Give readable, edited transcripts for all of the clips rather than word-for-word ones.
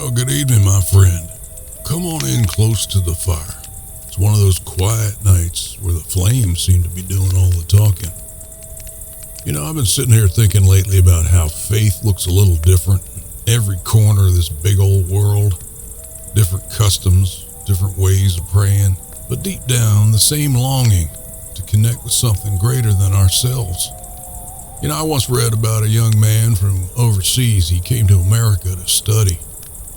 Well, good evening, my friend. Come on in close to the fire. It's one of those quiet nights where the flames seem to be doing all the talking. You know, I've been sitting here thinking lately about how faith looks a little different in every corner of this big old world. Different customs, different ways of praying, but deep down, the same longing to connect with something greater than ourselves. You know, I once read about a young man from overseas. He came to America to study.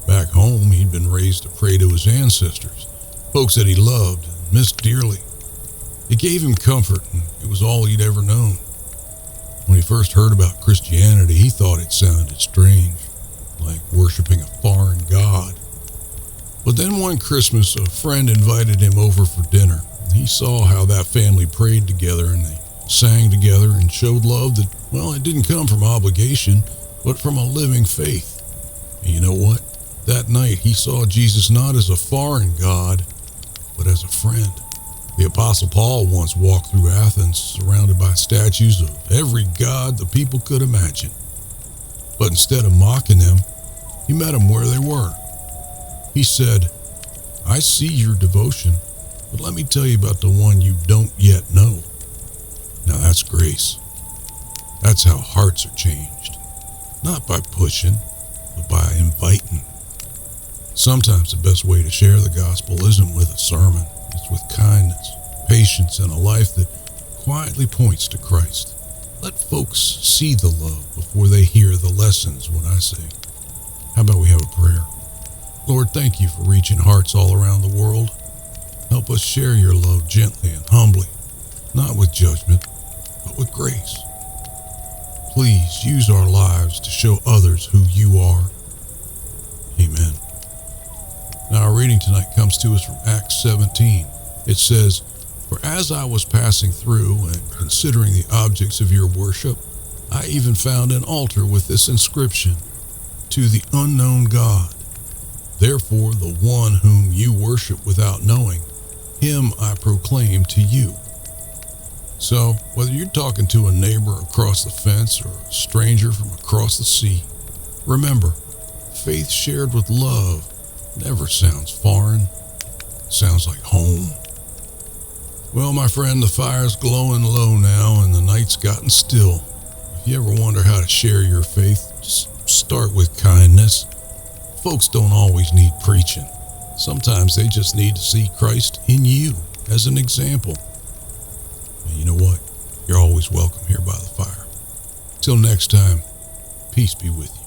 Back home, he'd been raised to pray to his ancestors, folks that he loved and missed dearly. It gave him comfort, and it was all he'd ever known. When he first heard about Christianity, he thought it sounded strange, like worshiping a foreign god. But then one Christmas, a friend invited him over for dinner. He saw how that family prayed together, and they sang together and showed love that, well, it didn't come from obligation, but from a living faith. And you know what? That night, he saw Jesus not as a foreign god, but as a friend. The Apostle Paul once walked through Athens surrounded by statues of every god the people could imagine. But instead of mocking them, he met them where they were. He said, "I see your devotion, but let me tell you about the one you don't yet know." Now that's grace. That's how hearts are changed. Not by pushing, but by inviting. Sometimes the best way to share the gospel isn't with a sermon. It's with kindness, patience, and a life that quietly points to Christ. Let folks see the love before they hear the lessons when I say. How about we have a prayer? Lord, thank you for reaching hearts all around the world. Help us share your love gently and humbly, not with judgment, but with grace. Please use our lives to show others who you are. Amen. Now our reading tonight comes to us from Acts 17. It says, "For as I was passing through and considering the objects of your worship, I even found an altar with this inscription, 'To the unknown God. Therefore the one whom you worship without knowing, him I proclaim to you.'" So, whether you're talking to a neighbor across the fence or a stranger from across the sea, remember, faith shared with love never sounds foreign. Sounds like home. Well, my friend, the fire's glowing low now and the night's gotten still. If you ever wonder how to share your faith, just start with kindness. Folks don't always need preaching. Sometimes they just need to see Christ in you as an example. And you know what? You're always welcome here by the fire. Till next time, peace be with you.